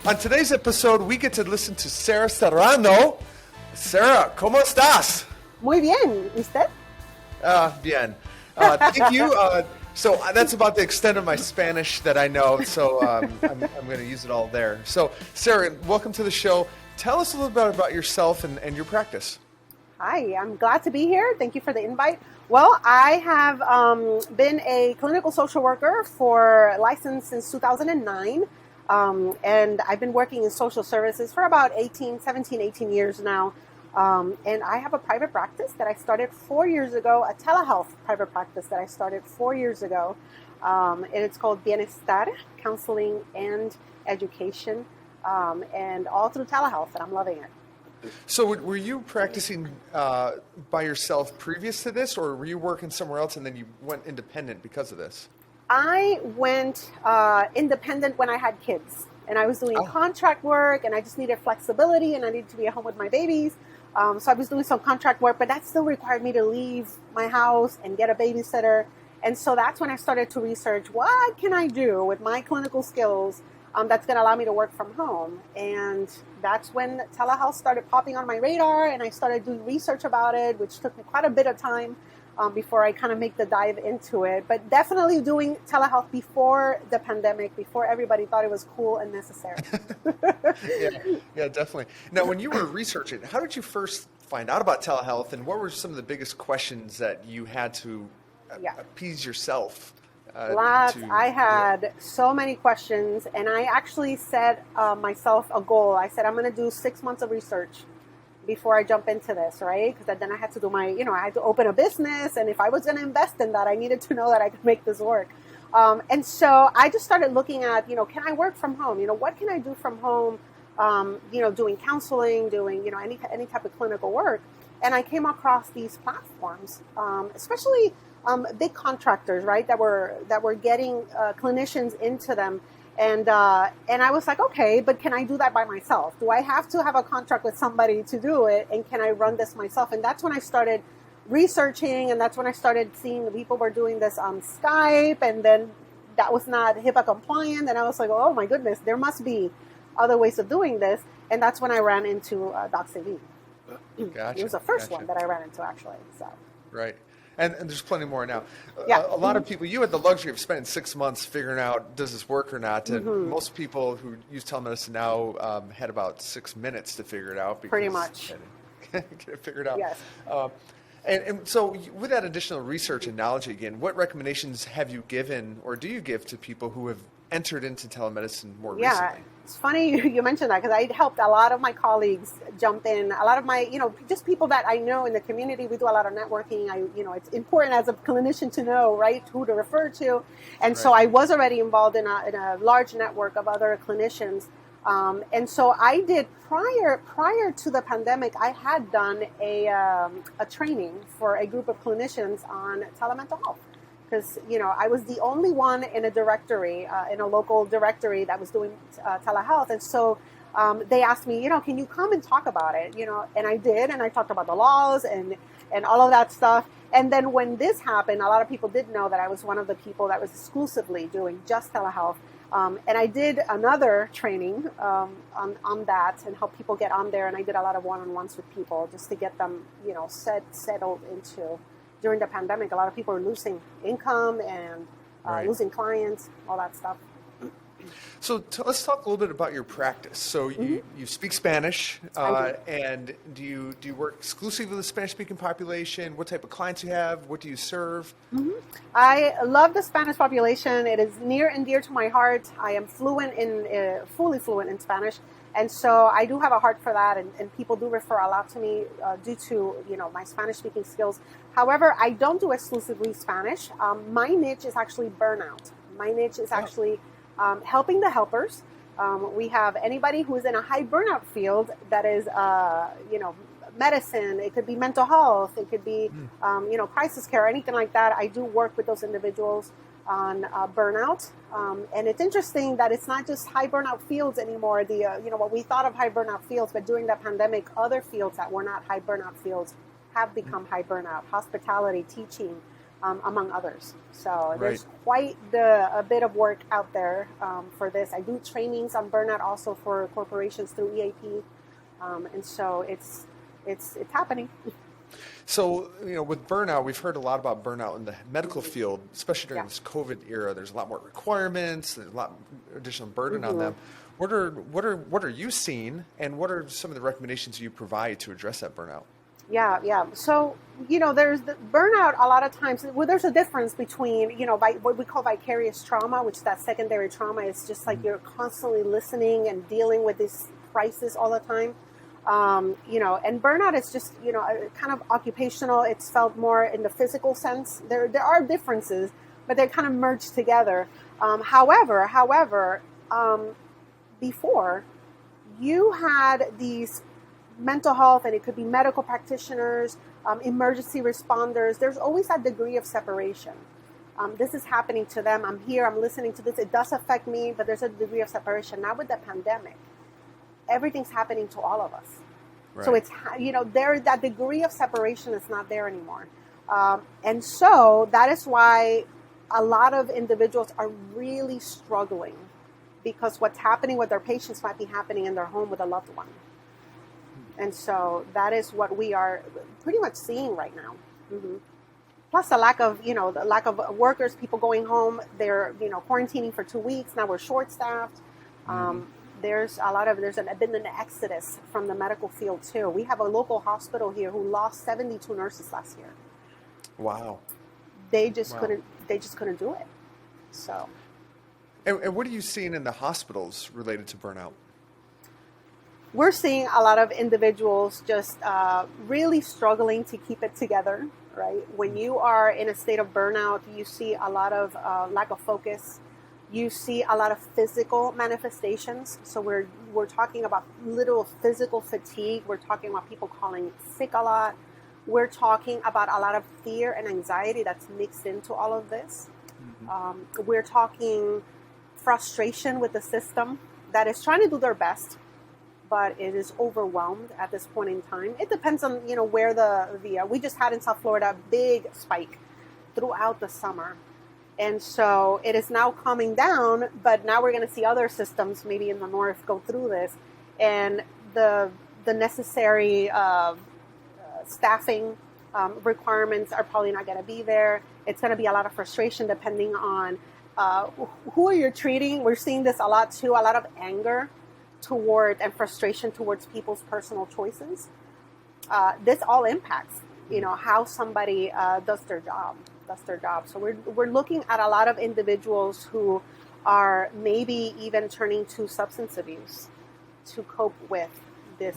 On today's episode, we get to listen to Sarah Serrano. Sarah, ¿cómo estás? Muy bien. ¿Usted? Bien. Thank you. So that's about the extent of my Spanish that I know, so I'm going to use it all there. So, Sarah, welcome to the show. Tell us a little bit about yourself and your practice. Hi, I'm glad to be here. Thank you for the invite. Well, I have been a clinical social worker for licensed since 2009, and I've been working in social services for about 17, 18 years now. And I have a private practice that I started 4 years ago, a telehealth private practice that I started 4 years ago. And it's called Bienestar, Counseling and Education, and all through telehealth, and I'm loving it. So were you practicing by yourself previous to this, or were you working somewhere else and then you went independent because of this? I went independent when I had kids, and I was doing contract work, and I just needed flexibility, and I needed to be at home with my babies. So I was doing some contract work, but that still required me to leave my house and get a babysitter. And so that's when I started to research, what can I do with my clinical skills that's going to allow me to work from home? And that's when telehealth started popping on my radar, and I started doing research about it, which took me quite a bit of time before I kind of make the dive into it. But definitely doing telehealth before the pandemic, before everybody thought it was cool and necessary. Yeah, definitely. Now, when you were researching, how did you first find out about telehealth, and what were some of the biggest questions that you had to appease yourself? I had so many questions, and I actually set myself a goal. I said, I'm going to do 6 months of research before I jump into this, right? Because then I had to do I had to open a business, and if I was going to invest in that, I needed to know that I could make this work. And so I just started looking at, can I work from home? What can I do from home? Doing counseling, doing, any type of clinical work. And I came across these platforms, especially big contractors, right? That were getting clinicians into them. And I was like, okay, but can I do that by myself? Do I have to have a contract with somebody to do it? And can I run this myself? And that's when I started researching, and that's when I started seeing the people were doing this on Skype, and then that was not HIPAA compliant. And I was like, oh my goodness, there must be other ways of doing this. And that's when I ran into DocsAV. Gotcha. It was the first one that I ran into, actually. So. Right. And there's plenty more now. Yeah. A lot of people, you had the luxury of spending 6 months figuring out, does this work or not? And most people who use telemedicine now had about 6 minutes to figure it out. Pretty much. Get it figured out. Yes. And so with that additional research and knowledge, again, what recommendations have you given or do you give to people who have entered into telemedicine more recently? It's funny you mentioned that, because I helped a lot of my colleagues jump in. A lot of my, just people that I know in the community. We do a lot of networking. It's important as a clinician to know, right, who to refer to. And so I was already involved in a large network of other clinicians. And so I did prior to the pandemic, I had done a training for a group of clinicians on telemental health. Because, I was the only one in a directory, in a local directory that was doing telehealth. And so they asked me, can you come and talk about it? And I did. And I talked about the laws and all of that stuff. And then when this happened, a lot of people did know that I was one of the people that was exclusively doing just telehealth. And I did another training on that and help people get on there. And I did a lot of one-on-ones with people just to get them, settled into. During the pandemic, a lot of people were losing income and losing clients, all that stuff. So let's talk a little bit about your practice. So you speak Spanish, and do you work exclusively with the Spanish-speaking population? What type of clients you have? What do you serve? I love the Spanish population. It is near and dear to my heart. I am fully fluent in Spanish. And so I do have a heart for that, and people do refer a lot to me due to my Spanish-speaking skills. However, I don't do exclusively Spanish. My niche is actually burnout. My niche is actually helping the helpers. We have anybody who is in a high burnout field that is, medicine. It could be mental health. It could be, crisis care, anything like that. I do work with those individuals on burnout. And it's interesting that it's not just high burnout fields anymore. What we thought of high burnout fields, but during the pandemic, other fields that were not high burnout fields have become high burnout. Hospitality, teaching, among others. So Right. there's quite a bit of work out there for this. I do trainings on burnout also for corporations through EAP, and so it's happening. So, with burnout, we've heard a lot about burnout in the medical field, especially during Yeah. this COVID era. There's a lot more requirements, there's a lot additional burden on them. Mm-hmm. What are you seeing, and what are some of the recommendations you provide to address that burnout? Yeah. So, there's the burnout a lot of times. Well, there's a difference between, what we call vicarious trauma, which that secondary trauma is just like you're constantly listening and dealing with this crisis all the time. And burnout is just, kind of occupational. It's felt more in the physical sense. There are differences, but they're kind of merged together. However, before you had these mental health, and it could be medical practitioners, emergency responders, there's always that degree of separation. This is happening to them. I'm here, I'm listening to this. It does affect me, but there's a degree of separation. Now with the pandemic, everything's happening to all of us. Right. So it's, that degree of separation is not there anymore. And so that is why a lot of individuals are really struggling, because what's happening with their patients might be happening in their home with a loved one. And so that is what we are pretty much seeing right now. Mm-hmm. Plus the lack of workers, people going home, they're, quarantining for 2 weeks. Now we're short staffed. There's been an exodus from the medical field too. We have a local hospital here who lost 72 nurses last year. Wow. They just couldn't do it. So. And what are you seeing in the hospitals related to burnout? We're seeing a lot of individuals just really struggling to keep it together, right? When you are in a state of burnout, you see a lot of lack of focus. You see a lot of physical manifestations. So we're talking about literal physical fatigue. We're talking about people calling sick a lot. We're talking about a lot of fear and anxiety that's mixed into all of this. We're talking frustration with the system that is trying to do their best, but it is overwhelmed at this point in time. It depends on, where we just had in South Florida a big spike throughout the summer. And so it is now calming down, but now we're going to see other systems maybe in the north go through this. And the necessary staffing requirements are probably not going to be there. It's going to be a lot of frustration depending on who you're treating. We're seeing this a lot too, a lot of anger and frustration towards people's personal choices. This all impacts, how somebody does their job. So we're looking at a lot of individuals who are maybe even turning to substance abuse to cope with this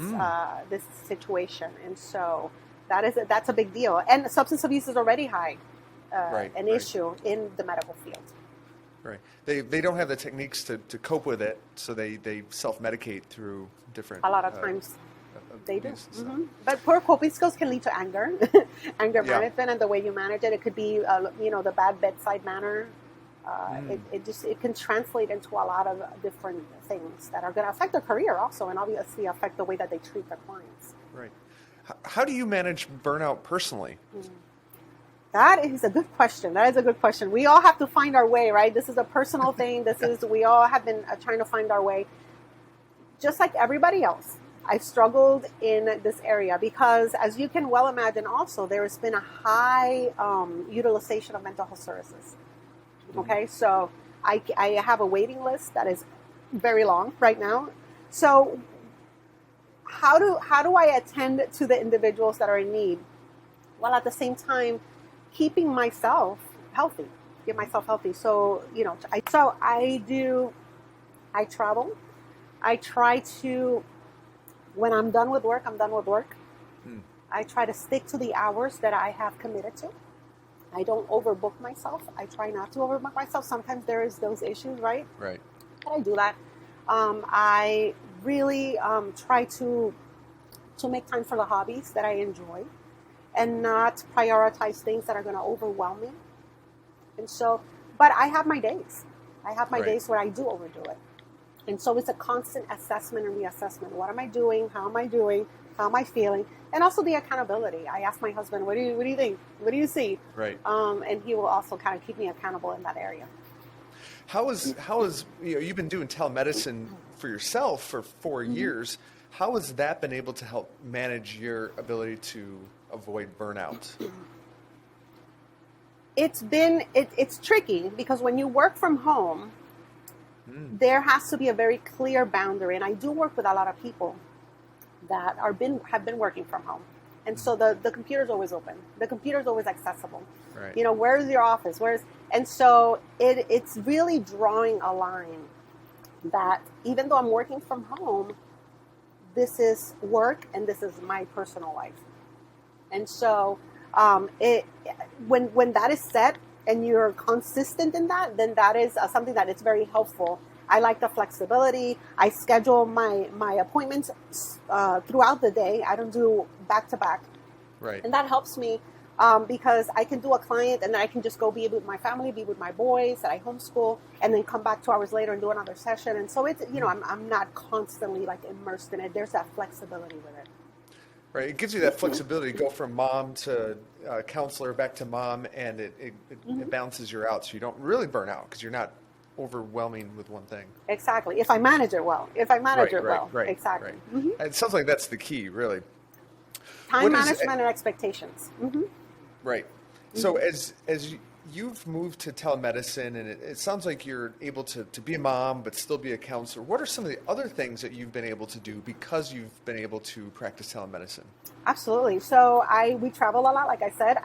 this situation, and so that's a big deal. And substance abuse is already high, an issue in the medical field. Right. They don't have the techniques to cope with it, so they self-medicate through different. A lot of times they do. Mm-hmm. But poor coping skills can lead to anger, management, and the way you manage it. It could be, the bad bedside manner. It can translate into a lot of different things that are going to affect their career also, and obviously affect the way that they treat their clients. Right. How do you manage burnout personally? That is a good question. We all have to find our way, right? This is a personal thing. We all have been trying to find our way. Just like everybody else, I've struggled in this area because, as you can well imagine also, there has been a high utilization of mental health services. Okay, so I have a waiting list that is very long right now. So how do I attend to the individuals that are in need, while at the same time keeping myself healthy? So I travel. I try to, when I'm done with work, I'm done with work. I try to stick to the hours that I have committed to. I don't overbook myself. I try not to overbook myself. Sometimes there is those issues, right? Right. But I do that. I really try to make time for the hobbies that I enjoy and not prioritize things that are going to overwhelm me. And so, but I have my days. Days where I do overdo it. And so it's a constant assessment and reassessment. What am I doing? How am I doing? How am I feeling? And also the accountability. I ask my husband, what do you think? What do you see? Right. And he will also kind of keep me accountable in that area. How is you've been doing telemedicine for yourself for 4 years. How has that been able to help manage your ability to avoid burnout? It's tricky because when you work from home, there has to be a very clear boundary. And I do work with a lot of people that have been working from home. And so the computer's always open. The computer's always accessible. Right. You know, where's your office? And so it's really drawing a line that even though I'm working from home, this is work and this is my personal life. And so when that is set and you're consistent in that, then that is something that is very helpful. I like the flexibility. I schedule my appointments throughout the day. I don't do back to back. Right. And that helps me because I can do a client and then I can just go be with my family, be with my boys that I homeschool, and then come back 2 hours later and do another session. And so it's, I'm not constantly like immersed in it. There's that flexibility with it. Right. It gives you that flexibility to go from mom to counselor back to mom, and it balances you out so you don't really burn out because you're not overwhelming with one thing. Exactly. If I manage it well. Right. Exactly. Right. Mm-hmm. It sounds like that's the key, really. Time management and expectations. Mm-hmm. Right. So as you've moved to telemedicine, and it sounds like you're able to be a mom but still be a counselor. What are some of the other things that you've been able to do because you've been able to practice telemedicine? Absolutely. So we travel a lot, like I said.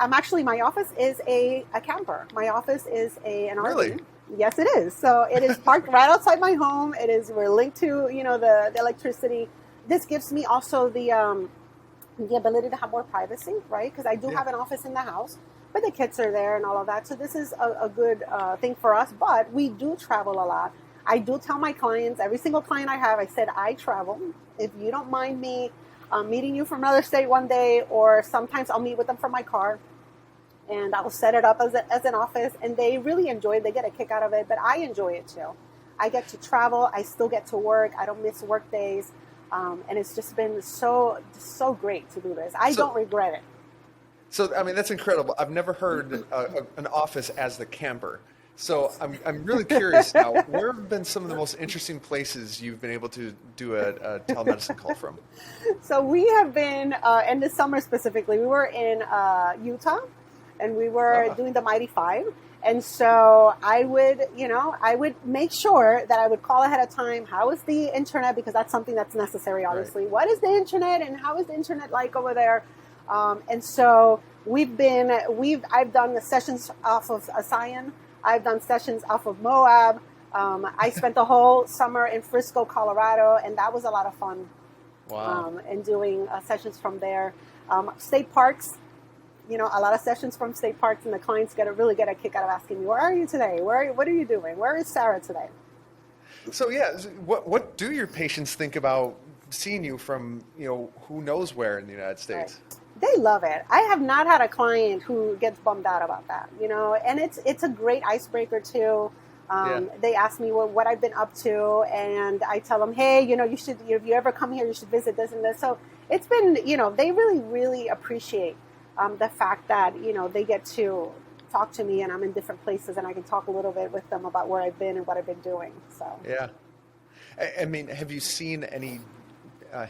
My office is a camper. My office is an RV. Really? Yes, it is. So it is parked right outside my home. We're linked to, the electricity. This gives me also the ability to have more privacy, right? Because I do have an office in the house, but the kids are there and all of that. So this is a good thing for us, but we do travel a lot. I do tell my clients, every single client I have, I said, I travel. If you don't mind me meeting you from another state one day, or sometimes I'll meet with them from my car and I'll set it up as an office, and they really enjoy it. They get a kick out of it, but I enjoy it too. I get to travel. I still get to work. I don't miss work days. And it's just been so great to do this. I don't regret it. So, I mean, that's incredible. I've never heard an office as the camper. So I'm really curious now, where have been some of the most interesting places you've been able to do a telemedicine call from? So we have been, in the summer specifically, we were in Utah, and we were doing the Mighty Five. And so I would make sure that I would call ahead of time. How is the internet? Because that's something that's necessary, obviously. Right. What is the internet, and how is the internet like over there? And so I've done the sessions off of Zion. I've done sessions off of Moab. I spent the whole summer in Frisco, Colorado, and that was a lot of fun. Wow. And doing sessions from there. State parks. A lot of sessions from state parks, and the clients really get a kick out of asking me, where are you today? What are you doing? Where is Sarah today? So what do your patients think about seeing you from, who knows where in the United States? Right. They love it. I have not had a client who gets bummed out about that, and it's a great icebreaker too. They ask me what I've been up to, and I tell them, hey, you should, if you ever come here, you should visit this and this. So it's been, they really, really appreciate the fact that, they get to talk to me, and I'm in different places, and I can talk a little bit with them about where I've been and what I've been doing. So yeah. I mean, have you seen any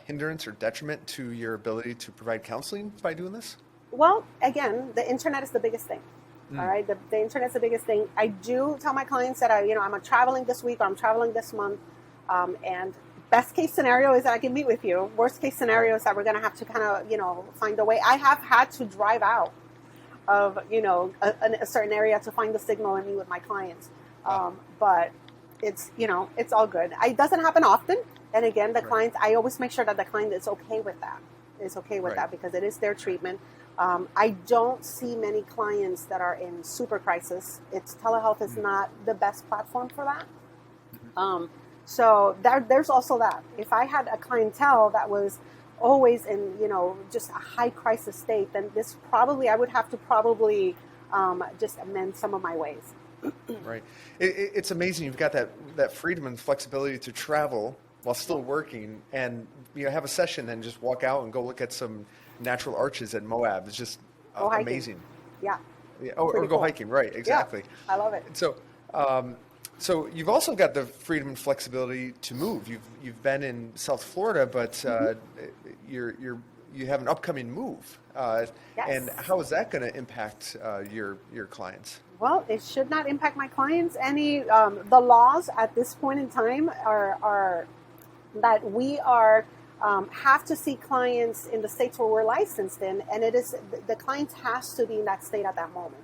hindrance or detriment to your ability to provide counseling by doing this? Well, again, the internet is the biggest thing. All right, the internet's the biggest thing. I do tell my clients that I'm traveling this week, or I'm traveling this month, and best case scenario is that I can meet with you. Worst case scenario is that we're going to have to kind of, find a way. I have had to drive out of, a certain area to find the signal and meet with my clients. But it's, it's all good. It doesn't happen often. And again, the clients, I always make sure that the client is okay with that. That because it is their treatment. I don't see many clients that are in super crisis. Telehealth is not the best platform for that. So there's also that. If I had a clientele that was always in, just a high crisis state, then I would have to just amend some of my ways. Right. It's amazing. You've got that freedom and flexibility to travel while still working, and have a session, and just walk out and go look at some natural arches at Moab. It's just amazing. Yeah. Yeah. Or go cool. hiking, right? Exactly. Yeah, I love it. So, so you've also got the freedom and flexibility to move. You've been in South Florida, but you have an upcoming move. Yes. And how is that going to impact your clients? Well, it should not impact my clients any. The laws at this point in time are that we are have to see clients in the states where we're licensed in, and it is the client has to be in that state at that moment.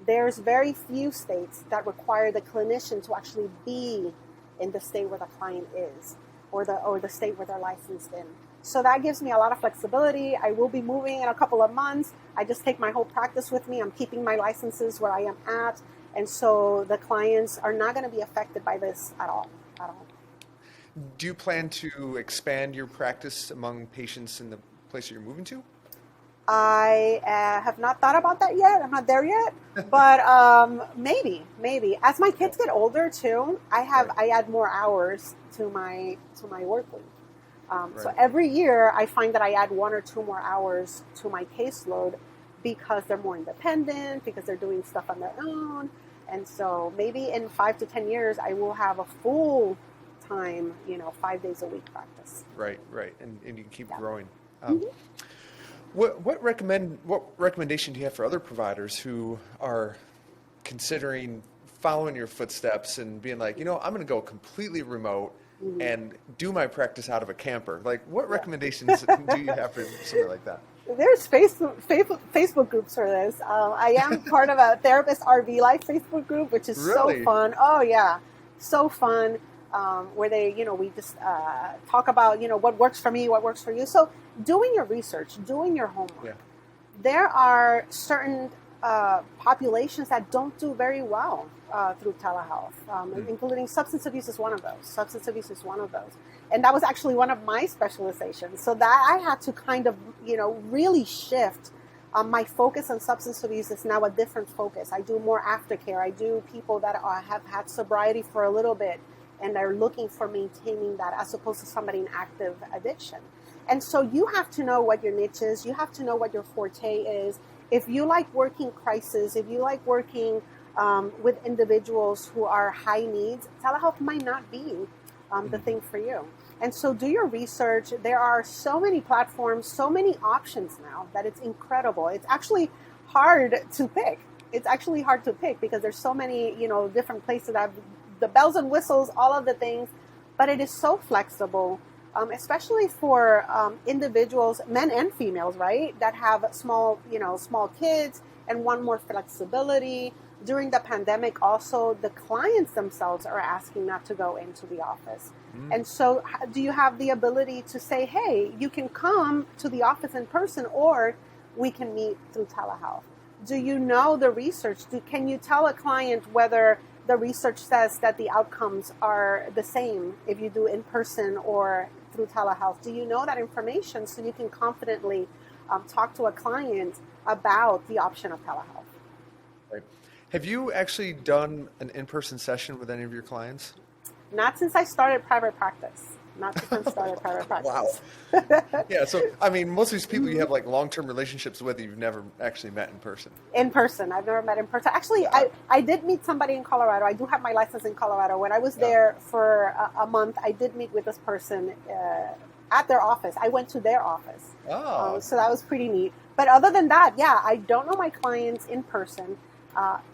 There's very few states that require the clinician to actually be in the state where the client is, or the state where they're licensed in. So that gives me a lot of flexibility. I will be moving in a couple of months. I just take my whole practice with me. I'm keeping my licenses where I am at. And so the clients are not going to be affected by this at all. Do you plan to expand your practice among patients in the place you're moving to? I have not thought about that yet. I'm not there yet, but maybe. As my kids get older too, I add more hours to my work week. So every year I find that I add 1 or 2 more hours to my caseload because they're more independent, because they're doing stuff on their own. And so maybe in 5 to 10 years, I will have a full time, 5 days a week practice. Right. And you can keep growing. What recommendation do you have for other providers who are considering following your footsteps and being like, I'm going to go completely remote and do my practice out of a camper? Like, what recommendations do you have for somebody like that? There's Facebook groups for this. I am part of a Therapist RV Life Facebook group, which is so fun. Oh yeah, so fun. Where we just talk about, what works for me, what works for you. So doing your research, doing your homework. Yeah. There are certain populations that don't do very well through telehealth, including substance abuse is one of those. And that was actually one of my specializations. So that I had to kind of, really shift. My focus on substance abuse is now a different focus. I do more aftercare. I do people that have had sobriety for a little bit, and they're looking for maintaining that, as opposed to somebody in active addiction. And so you have to know what your niche is. You have to know what your forte is. If you like working crisis, if you like working with individuals who are high needs, telehealth might not be the thing for you. And so do your research. There are so many platforms, so many options now that it's incredible. It's actually hard to pick. Because there's so many, different places that have the bells and whistles, all of the things, but it is so flexible, especially for individuals, men and females, right, that have small kids and want more flexibility. During the pandemic, also, the clients themselves are asking not to go into the office. And so do you have the ability to say, hey, you can come to the office in person, or we can meet through telehealth? Do you know the research? Can you tell a client whether the research says that the outcomes are the same if you do in person or through telehealth? Do you know that information so you can confidently talk to a client about the option of telehealth? Right. Have you actually done an in-person session with any of your clients? Not since I started private practice. Wow. Yeah, so, most of these people you have like long-term relationships with, you've never actually met in person. In person. I've never met in person. Actually, I did meet somebody in Colorado. I do have my license in Colorado. When I was there for a month, I did meet with this person at their office. I went to their office. Oh. So that was pretty neat. But other than that, I don't know my clients in person.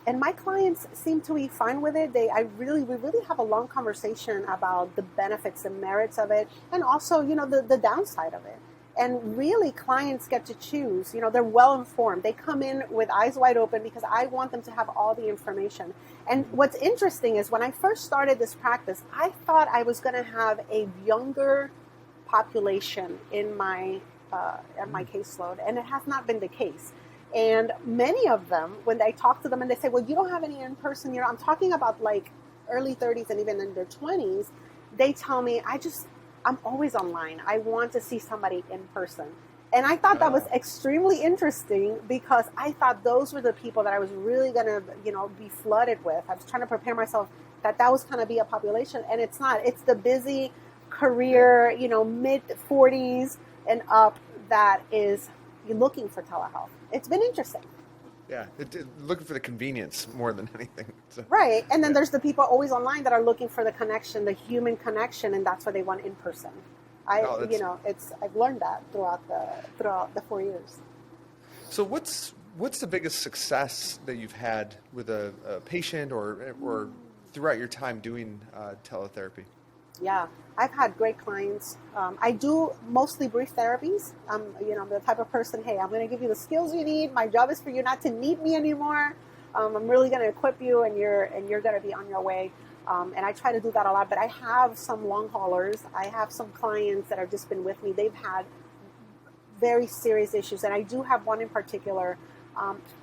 And my clients seem to be fine with it. We really have a long conversation about the benefits, the merits of it, and also, the downside of it. And really, clients get to choose. They're well informed. They come in with eyes wide open because I want them to have all the information. And what's interesting is when I first started this practice, I thought I was going to have a younger population in my caseload, and it has not been the case. And many of them, when I talk to them and they say, well, you don't have any in person, I'm talking about like early 30s and even in their 20s, they tell me, I'm always online. I want to see somebody in person. And I thought that was extremely interesting because I thought those were the people that I was really going to, be flooded with. I was trying to prepare myself that was going to be a population, and it's not. It's the busy career, mid 40s and up that is looking for telehealth. It's been interesting. Yeah, looking for the convenience more than anything. So, right. And then there's the people always online that are looking for the connection, the human connection, and that's what they want in person. I've learned that throughout the 4 years. So what's the biggest success that you've had with a patient or throughout your time doing teletherapy? Yeah, I've had great clients. I do mostly brief therapies. I'm the type of person, hey, I'm going to give you the skills you need. My job is for you not to need me anymore. I'm really going to equip you, and you're going to be on your way. And I try to do that a lot. But I have some long haulers. I have some clients that have just been with me. They've had very serious issues, and I do have one in particular.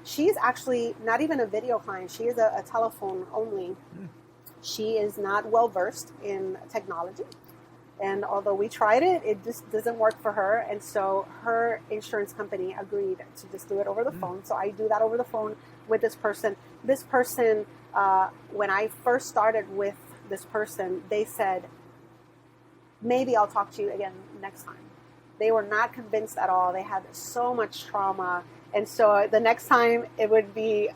She's actually not even a video client. She is a telephone only. She is not well versed in technology, and although we tried it, it just doesn't work for her. And so her insurance company agreed to just do it over the phone. So I do that over the phone with this person. This person, when I first started with this person, they said, maybe I'll talk to you again next time. They were not convinced at all. They had so much trauma. And so the next time it would be,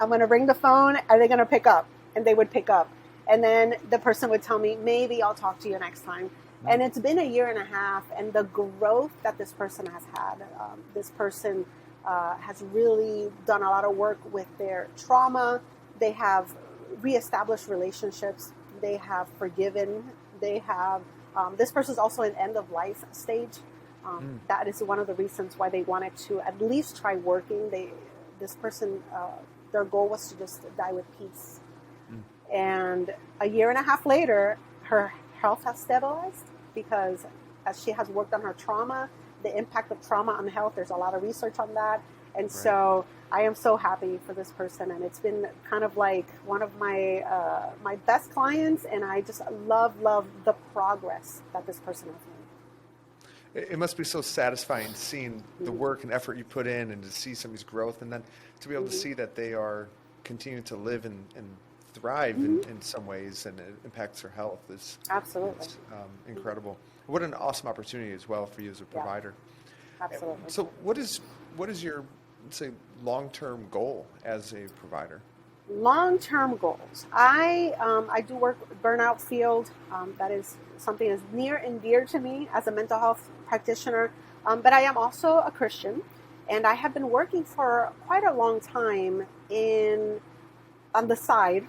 I'm going to ring the phone. Are they going to pick up? And they would pick up. And then the person would tell me, maybe I'll talk to you next time. And it's been 1.5 years, and the growth that this person has had, this person has really done a lot of work with their trauma. They have reestablished relationships. They have forgiven. They have, this person is also in end of life stage. That is one of the reasons why they wanted to at least try working. This person, their goal was to just die with peace. And 1.5 years later, her health has stabilized because as she has worked on her trauma, the impact of trauma on health, there's a lot of research on that. And so I am so happy for this person. And it's been kind of like one of my my best clients. And I just love the progress that this person has made. It must be so satisfying seeing the work and effort you put in and to see somebody's growth, and then to be able to see that they are continuing to live and thrive in some ways, and it impacts their health. It's incredible. What an awesome opportunity as well for you as a provider. Absolutely. So what is your, let's say, long-term goal as a provider? Long-term goals. I do work with burnout field. That is something that's near and dear to me as a mental health practitioner. But I am also a Christian, and I have been working for quite a long time on the side,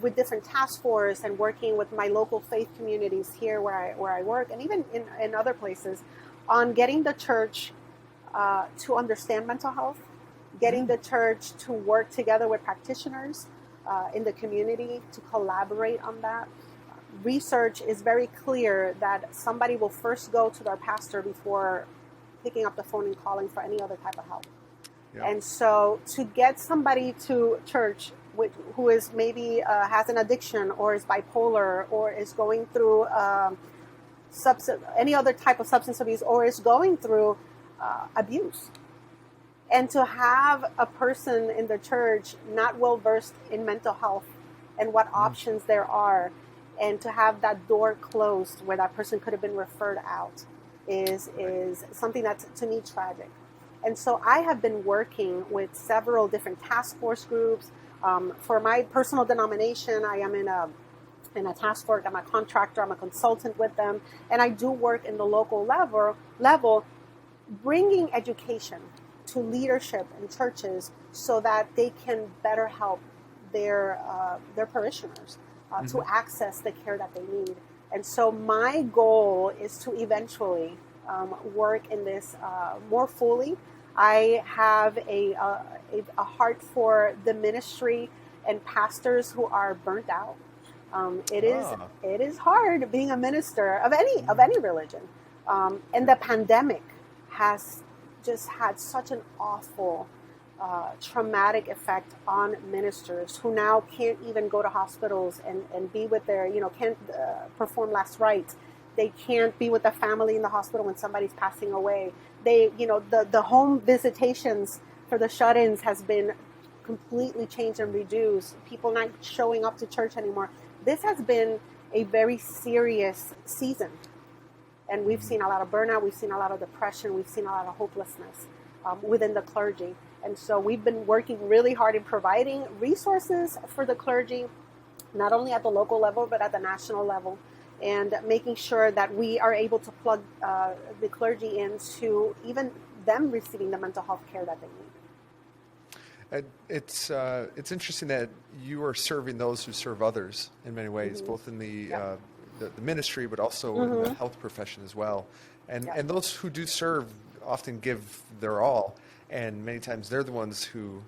with different task force and working with my local faith communities here where I work, and even in other places, on getting the church to understand mental health, getting the church to work together with practitioners in the community to collaborate on that. Research is very clear that somebody will first go to their pastor before picking up the phone and calling for any other type of help. Yeah. And so to get somebody to church who is maybe has an addiction or is bipolar or is going through any other type of substance abuse or is going through abuse, and to have a person in the church not well versed in mental health and what options there are, and to have that door closed where that person could have been referred out is something that's, to me, tragic. And so I have been working with several different task force groups. For my personal denomination, I am in a task force. I'm a contractor. I'm a consultant with them. And I do work in the local level bringing education to leadership in churches so that they can better help their parishioners to access the care that they need. And so my goal is to eventually work in this more fully. I have a heart for the ministry and pastors who are burnt out. It is hard being a minister of any religion, and the pandemic has just had such an awful, traumatic effect on ministers who now can't even go to hospitals and be with their, can't perform last rites. They can't be with the family in the hospital when somebody's passing away. The home visitations for the shut-ins has been completely changed and reduced. People not showing up to church anymore. This has been a very serious season. And we've seen a lot of burnout, we've seen a lot of depression, we've seen a lot of hopelessness within the clergy. And so we've been working really hard in providing resources for the clergy, not only at the local level, but at the national level, and making sure that we are able to plug the clergy into even them receiving the mental health care that they need. It's interesting that you are serving those who serve others in many ways, both in the ministry, but also in the health profession as well. And those who do serve often give their all, and many times they're the ones who,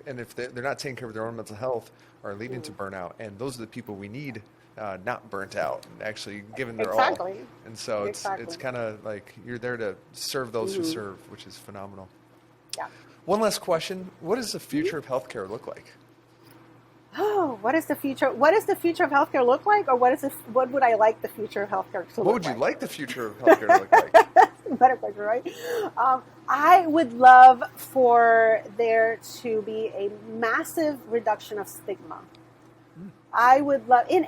and if they're not taking care of their own mental health, are leading to burnout. And those are the people we need, not burnt out, and actually giving their all. And so it's kind of like you're there to serve those who serve, which is phenomenal. Yeah. One last question: what does the future of healthcare look like? Oh, what is the future? What does the future of healthcare look like, or what would I like the future of healthcare to look like? What would you like the future of healthcare to look like? That's a better question, right? I would love for there to be a massive reduction of stigma. I would love, in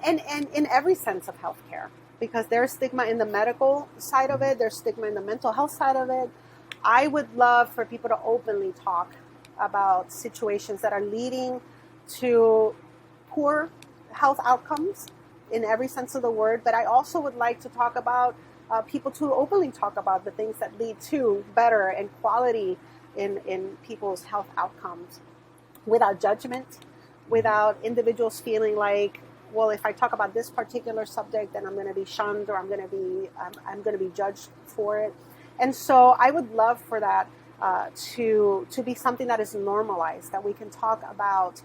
every sense of healthcare, because there's stigma in the medical side of it, there's stigma in the mental health side of it. I would love for people to openly talk about situations that are leading to poor health outcomes in every sense of the word, but I also would like to talk about people to openly talk about the things that lead to better and quality in people's health outcomes without judgment, without individuals feeling like, well, if I talk about this particular subject, then I'm going to be shunned, or I'm going to be judged for it. And so I would love for that to be something that is normalized, that we can talk about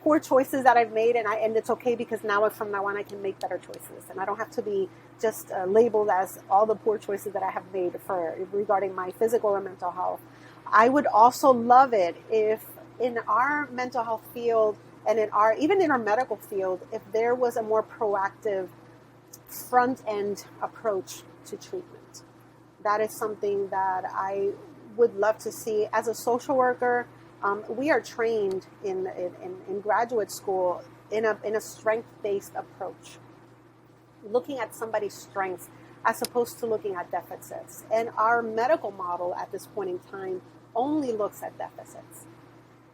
poor choices that I've made, and it's okay, because from now on I can make better choices, and I don't have to be just labeled as all the poor choices that I have made regarding my physical or mental health. I would also love it if in our mental health field and even in our medical field, if there was a more proactive front-end approach to treatment. That is something that I would love to see. As a social worker, we are trained in graduate school in a strength-based approach, looking at somebody's strengths as opposed to looking at deficits. And our medical model at this point in time only looks at deficits.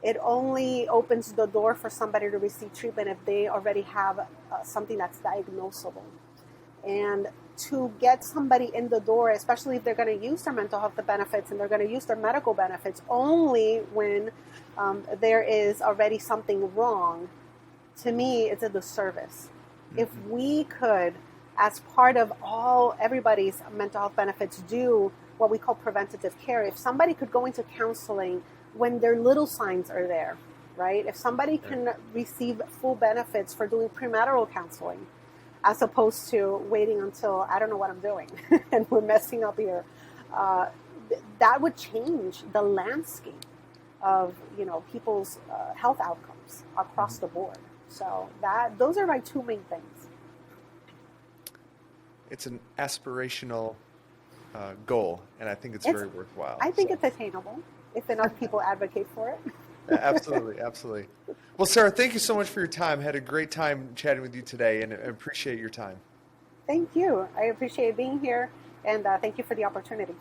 It only opens the door for somebody to receive treatment if they already have something that's diagnosable. And to get somebody in the door, especially if they're going to use their mental health benefits and they're going to use their medical benefits only when there is already something wrong, to me, it's a disservice. If we could, as part of everybody's mental health benefits, do what we call preventative care, if somebody could go into counseling when their little signs are there, right? If somebody can receive full benefits for doing premarital counseling, as opposed to waiting until I don't know what I'm doing and we're messing up here, that would change the landscape of people's health outcomes across the board. So those are my two main things. It's an aspirational goal, and I think it's very worthwhile. I think it's attainable if enough people advocate for it. Absolutely, absolutely. Well, Sarah, thank you so much for your time. Had a great time chatting with you today, and appreciate your time. Thank you. I appreciate being here, and thank you for the opportunity.